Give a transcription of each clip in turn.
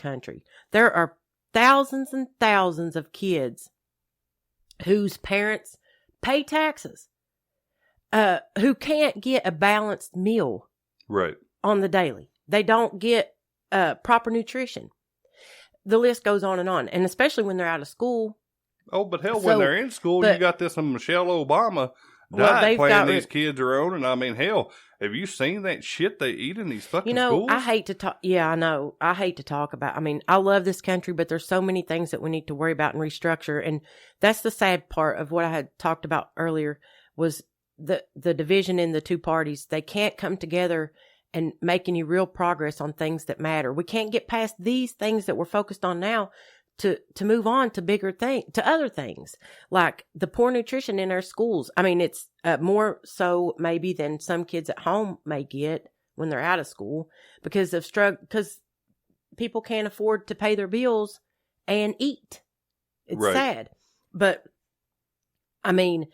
country. There are thousands and thousands of kids whose parents pay taxes, who can't get a balanced meal right on the daily. They don't get proper nutrition. The list goes on, and especially when they're out of school. Oh, but hell, when they're in school, you got this Michelle Obama diet plan these kids are on, and I mean, hell, have you seen that shit they eat in these fucking schools? I hate to talk. Yeah, I know. I hate to talk about. I mean, I love this country, but there's so many things that we need to worry about and restructure, and that's the sad part of what I had talked about earlier was the division in the two parties. They can't come together and make any real progress on things that matter. We can't get past these things that we're focused on now to move on to to other things, like the poor nutrition in our schools. I mean, it's more so maybe than some kids at home may get when they're out of school because people can't afford to pay their bills and eat. It's sad. But I mean,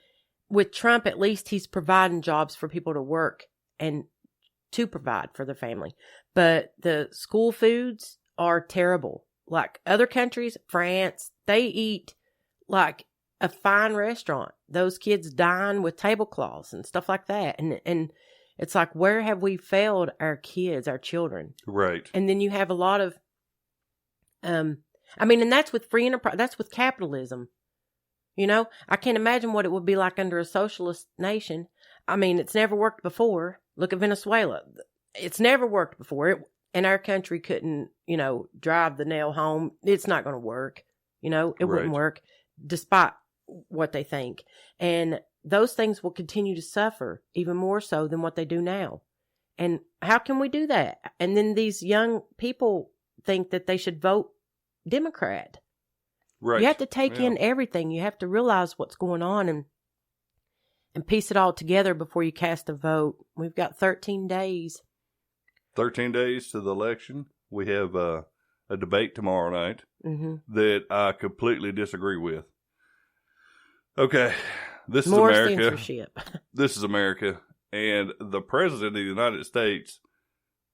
with Trump, at least he's providing jobs for people to work and to provide for their family. But the school foods are terrible. Like other countries, France, they eat like a fine restaurant. Those kids dine with tablecloths and stuff like that. And it's like, where have we failed our kids, our children? Right. And then you have a lot of, I mean, and that's with free enterprise, that's with capitalism. You know, I can't imagine what it would be like under a socialist nation. I mean, it's never worked before. Look at Venezuela. It's never worked before. And our country couldn't, drive the nail home. It's not going to work. It wouldn't work despite what they think. And those things will continue to suffer even more so than what they do now. And how can we do that? And then these young people think that they should vote Democrat. Right. You have to take in everything. You have to realize what's going on and piece it all together before you cast a vote. We've got 13 days. 13 days to the election. We have a debate tomorrow night that I completely disagree with. Okay, this is America. More censorship. This is America, and the president of the United States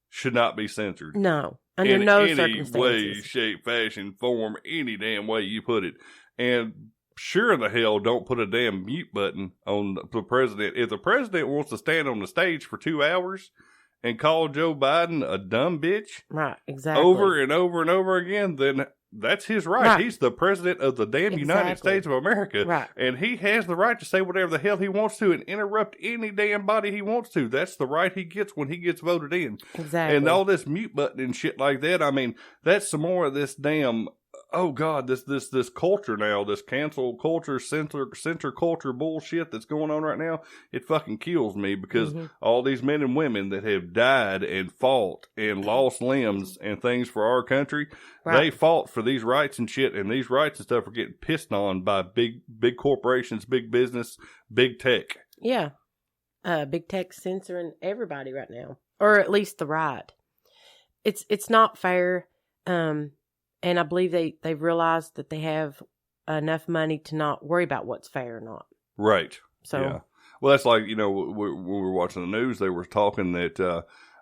should not be censored. No, under no circumstances. In any way, shape, fashion, form, any damn way you put it. And sure in the hell don't put a damn mute button on the president. If the president wants to stand on the stage for 2 hours and call Joe Biden a dumb bitch, right, exactly, over and over and over again, then that's his right. He's the president of the damn United States of America. Right. And he has the right to say whatever the hell he wants to and interrupt any damn body he wants to. That's the right he gets when he gets voted in. Exactly. And all this mute button and shit like that, I mean, that's some more of this damn, oh God, this culture now, this cancel culture, censor culture bullshit that's going on right now. It fucking kills me because all these men and women that have died and fought and lost limbs and things for our country, they fought for these rights and shit, and these rights and stuff are getting pissed on by big corporations, big business, big tech. Yeah. Big tech censoring everybody right now, or at least the right. It's not fair. And I believe they've realized that they have enough money to not worry about what's fair or not. Right. So, yeah. Well, that's like, when we were watching the news, they were talking that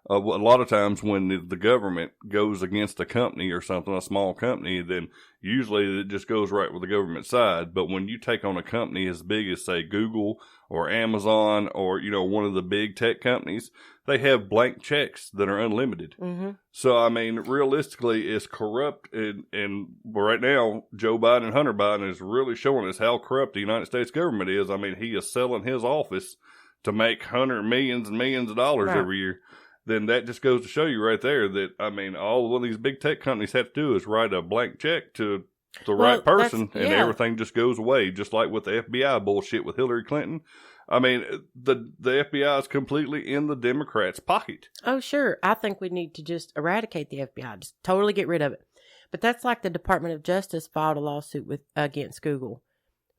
a lot of times when the government goes against a company or something, a small company, then usually it just goes right with the government side. But when you take on a company as big as, say, Google or Amazon or, one of the big tech companies, they have blank checks that are unlimited. Mm-hmm. So, I mean, realistically, it's corrupt. And right now, Joe Biden and Hunter Biden is really showing us how corrupt the United States government is. I mean, he is selling his office to make millions and millions of dollars every year. Then that just goes to show you right there that, I mean, all one of these big tech companies have to do is write a blank check to the right person, and everything just goes away, just like with the FBI bullshit with Hillary Clinton. I mean, the FBI is completely in the Democrats' pocket. Oh, sure. I think we need to just eradicate the FBI, just totally get rid of it. But that's like the Department of Justice filed a lawsuit against Google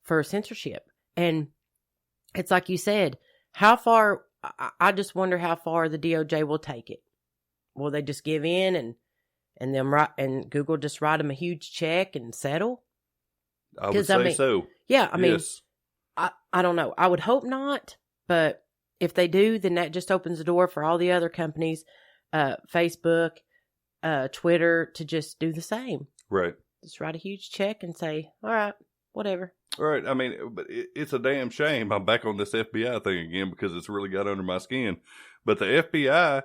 for censorship. And it's like you said, how far... I just wonder how far the DOJ will take it. Will they just give in and Google just write them a huge check and settle? I would say so. Yeah, I mean, I don't know. I would hope not, but if they do, then that just opens the door for all the other companies, Facebook, Twitter to just do the same. Right. Just write a huge check and say, all right, whatever. Right. I mean, but it's a damn shame. I'm back on this FBI thing again because it's really got under my skin. But the FBI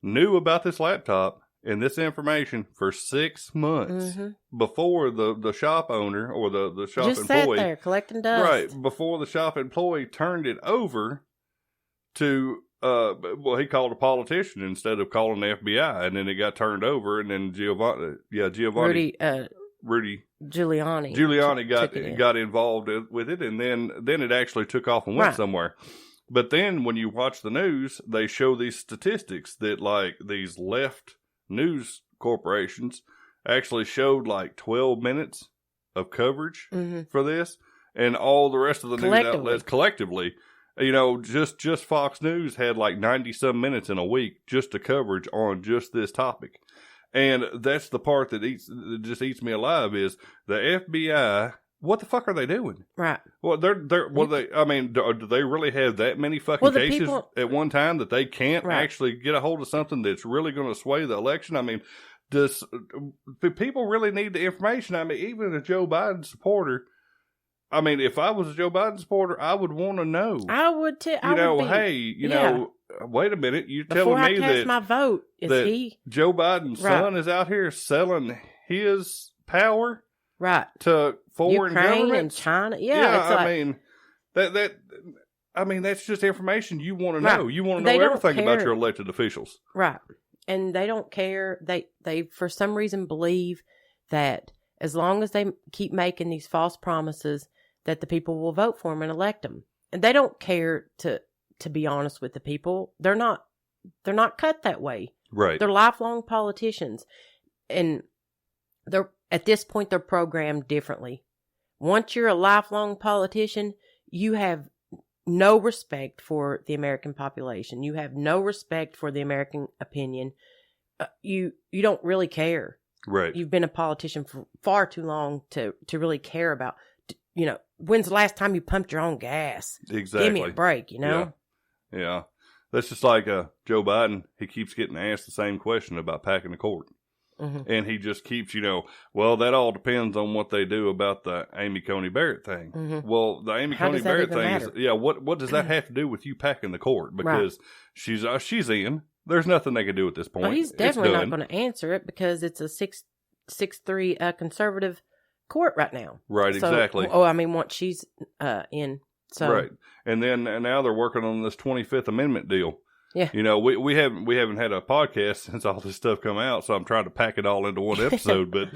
knew about this laptop and this information for 6 months before the shop owner or the shop just employee. Sat there collecting dust. Right. Before the shop employee turned it over to, he called a politician instead of calling the FBI, and then it got turned over, and then Giuliani got involved with it, and then it actually took off and went somewhere. But then when you watch the news, they show these statistics that like these left news corporations actually showed like 12 minutes of coverage for this, and all the rest of the news outlets collectively, just Fox News had like 90-some minutes in a week just to coverage on just this topic. And that's the part that just eats me alive is the FBI. What the fuck are they doing? Right. Well, do they really have that many fucking cases at one time that they can't actually get a hold of something that's really going to sway the election? I mean, do people really need the information? I mean, even a Joe Biden supporter, I mean, if I was a Joe Biden supporter, I would want to know. I would too. Wait a minute, you're Before telling me I cast my vote, Joe Biden's son is out here selling his power to foreign Ukraine governments and China. Yeah, I mean, that's just information you want to know. You want to know everything about your elected officials, right? And they don't care. They for some reason believe that as long as they keep making these false promises, that the people will vote for them and elect them, and they don't care to be honest with the people. They're not cut that way. Right. They're lifelong politicians, and at this point they're programmed differently. Once you're a lifelong politician, you have no respect for the American population. You have no respect for the American opinion. You don't really care. Right. You've been a politician for far too long to really care about, when's the last time you pumped your own gas? Exactly. Give me a break, Yeah. That's just like Joe Biden. He keeps getting asked the same question about packing the court. Mm-hmm. And he just keeps, well, that all depends on what they do about the Amy Coney Barrett thing. Mm-hmm. Well, the Amy Coney Barrett thing is, what does that have to do with you packing the court? Because she's in. There's nothing they can do at this point. Well, he's definitely not going to answer it because it's a 6-3 conservative court right now. Right, exactly. Once she's in. So. Right. And now they're working on this 25th Amendment deal. Yeah. We haven't had a podcast since all this stuff come out, so I'm trying to pack it all into one episode. But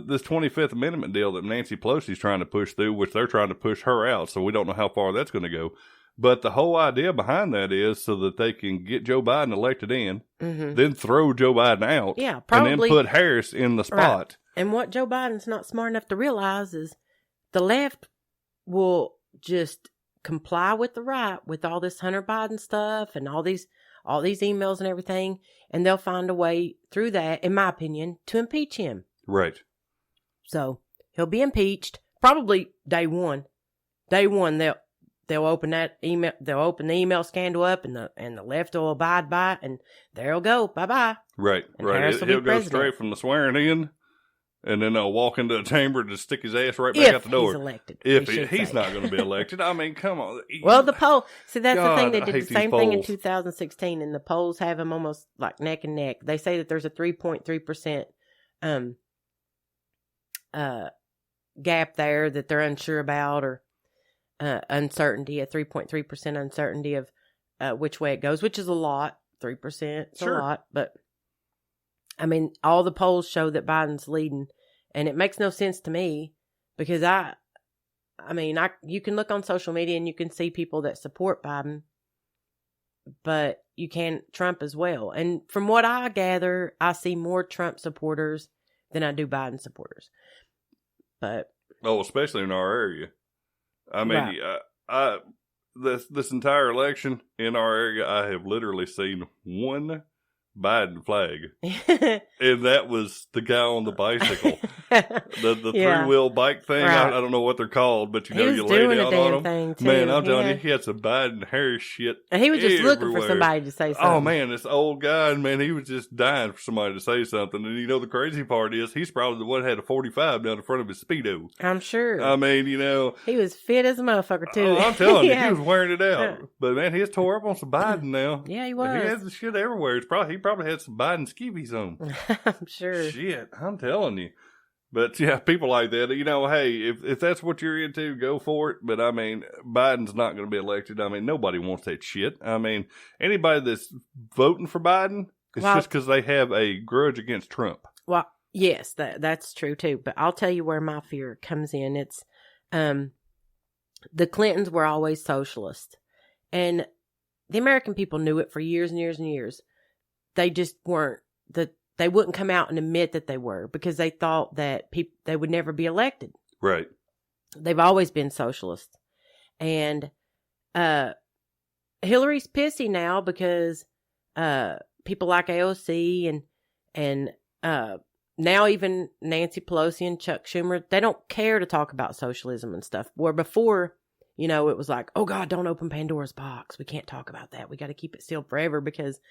this 25th Amendment deal that Nancy Pelosi's trying to push through, which they're trying to push her out, so we don't know how far that's going to go. But the whole idea behind that is so that they can get Joe Biden elected in, then throw Joe Biden out, and then put Harris in the spot. Right. And what Joe Biden's not smart enough to realize is the left will just comply with the right with all this Hunter Biden stuff and all these emails and everything, and they'll find a way through that, in my opinion, to impeach him. Right. So he'll be impeached probably day one. Day one, they'll open that email. They'll open the email scandal up, and the left will abide by it, and there'll go. Bye bye. Right. And right. He'll go straight from the swearing in. And then they'll walk into a chamber to stick his ass right back out the door. If he's elected. If he's not going to be elected. I mean, come on. Well, the poll. See, that's the thing. They did the same thing in 2016, and the polls have him almost like neck and neck. They say that there's a 3.3% gap there that they're unsure about, or uncertainty, a 3.3% uncertainty of which way it goes, which is a lot. 3% is a lot. But, I mean, all the polls show that Biden's leading. And it makes no sense to me because you can look on social media and you can see people that support Biden, but you can Trump as well. And from what I gather, I see more Trump supporters than I do Biden supporters. But especially in our area. I mean, this entire election in our area, I have literally seen one Biden flag. And that was the guy on the bicycle. The three-wheel bike thing. Right. I don't know what they're called, but you lay down on them. Man, I'm telling you, he had some Biden Harris shit. And he was just looking for somebody to say something. Oh, man, this old guy, man, he was just dying for somebody to say something. And the crazy part is he's probably the one that had a 45 down in front of his Speedo. I'm sure. I mean, he was fit as a motherfucker, too. Oh, I'm telling you, he was wearing it out. But, man, he's tore up on some Biden now. Yeah, he was. He has the shit everywhere. He probably had some Biden skivvies on. I'm sure. Shit, I'm telling you. But yeah, people like that, hey, if that's what you're into, go for it. But I mean, Biden's not going to be elected. I mean, nobody wants that shit. I mean, anybody that's voting for Biden, it's just because they have a grudge against Trump. Well, yes, that's true too. But I'll tell you where my fear comes in. It's, the Clintons were always socialist, and the American people knew it for years and years and years. They just weren't they wouldn't come out and admit that they were because they thought that they would never be elected. Right. They've always been socialists. And Hillary's pissy now because people like AOC and now even Nancy Pelosi and Chuck Schumer, they don't care to talk about socialism and stuff. Where before, it was like, oh God, don't open Pandora's box. We can't talk about that. We got to keep it sealed forever because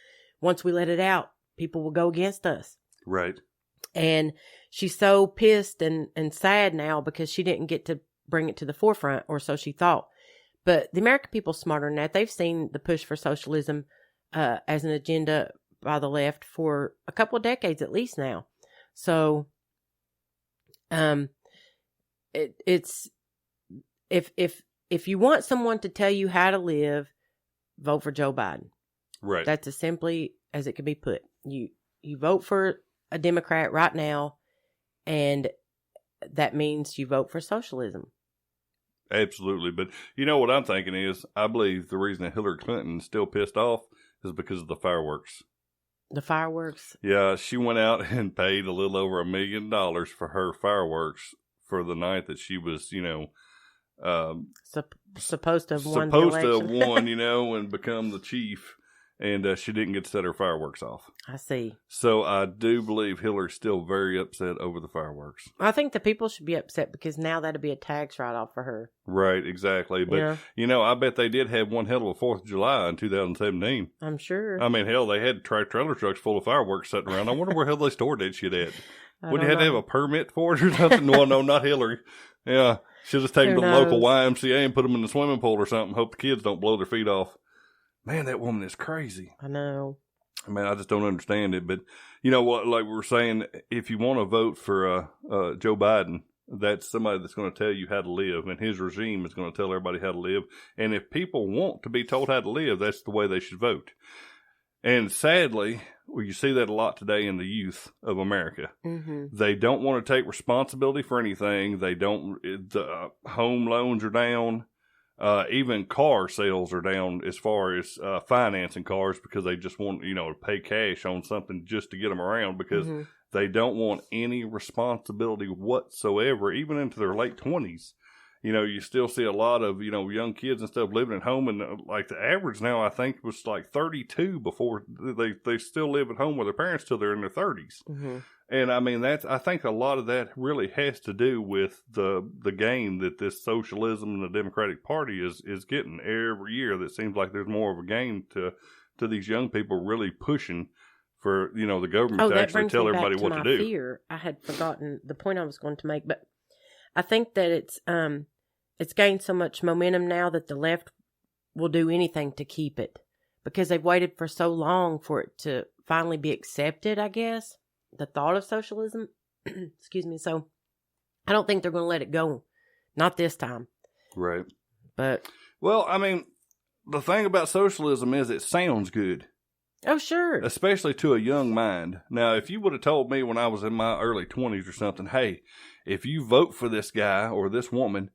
once we let it out, people will go against us. Right. And she's so pissed and sad now because she didn't get to bring it to the forefront, or so she thought. But the American people are smarter than that. They've seen the push for socialism as an agenda by the left for a couple of decades at least now. So it's if you want someone to tell you how to live, vote for Joe Biden. Right. That's as simply as it can be put. You vote for a Democrat right now, and that means you vote for socialism. Absolutely. But what I'm thinking is, I believe the reason that Hillary Clinton is still pissed off is because of the fireworks. The fireworks? Yeah, she went out and paid a little over $1 million for her fireworks for the night that she was, supposed to have won the election. Supposed to have won, and become the chief. And she didn't get to set her fireworks off. I see. So I do believe Hillary's still very upset over the fireworks. I think the people should be upset because now that'd be a tax write-off for her. Right, exactly. But, I bet they did have one hell of a 4th of July in 2017. I'm sure. I mean, hell, they had trailer trucks full of fireworks sitting around. I wonder where hell they stored that shit at. Wouldn't you have to have a permit for it or something? Well, no, not Hillary. Yeah, should have taken to the local YMCA and put them in the swimming pool or something. Hope the kids don't blow their feet off. Man, that woman is crazy. I know. I mean, I just don't understand it. But you know what? Like we were saying, if you want to vote for Joe Biden, that's somebody that's going to tell you how to live, and his regime is going to tell everybody how to live. And if people want to be told how to live, that's the way they should vote. And sadly, you see that a lot today in the youth of America. Mm-hmm. They don't want to take responsibility for anything. They don't. The home loans are down. Even car sales are down as far as financing cars because they just want, to pay cash on something just to get them around because they don't want any responsibility whatsoever, even into their late 20s. You still see a lot of, young kids and stuff living at home. And like the average now, I think, was like 32 before they still live at home with their parents till they're in their 30s. Mm-hmm. And I mean, I think a lot of that really has to do with the game that this socialism and the Democratic Party is getting every year. That seems like there's more of a game to these young people really pushing for, the government to actually tell everybody what to do. Fear. I had forgotten the point I was going to make, but I think that it's gained so much momentum now that the left will do anything to keep it because they've waited for so long for it to finally be accepted, I guess. The thought of socialism, excuse me. So I don't think they're going to let it go. Not this time. Right. But. Well, I mean, the thing about socialism is it sounds good. Oh, sure. Especially to a young mind. Now, if you would have told me when I was in my early 20s or something, hey, if you vote for this guy or this woman,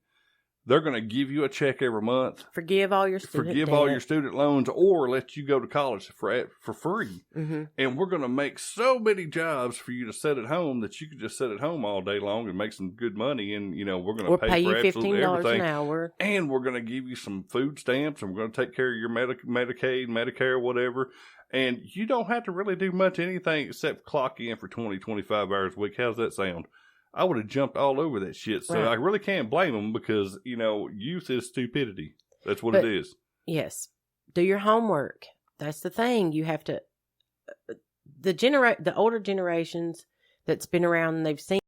they're going to give you a check every month. Forgive all your student all your student loans, or let you go to college for free. Mm-hmm. And we're going to make so many jobs for you to sit at home that you could just sit at home all day long and make some good money. And we're going to pay for absolutely everything. $15 an hour. And we're going to give you some food stamps, and we're going to take care of your Medicaid, Medicare, whatever. And you don't have to really do much anything except clock in for 20, 25 hours a week. How's that sound? I would have jumped all over that shit. So Right. I really can't blame them because, youth is stupidity. That's what But- it is. Yes. Do your homework. That's the thing. You have to, the older generations that's been around and they've seen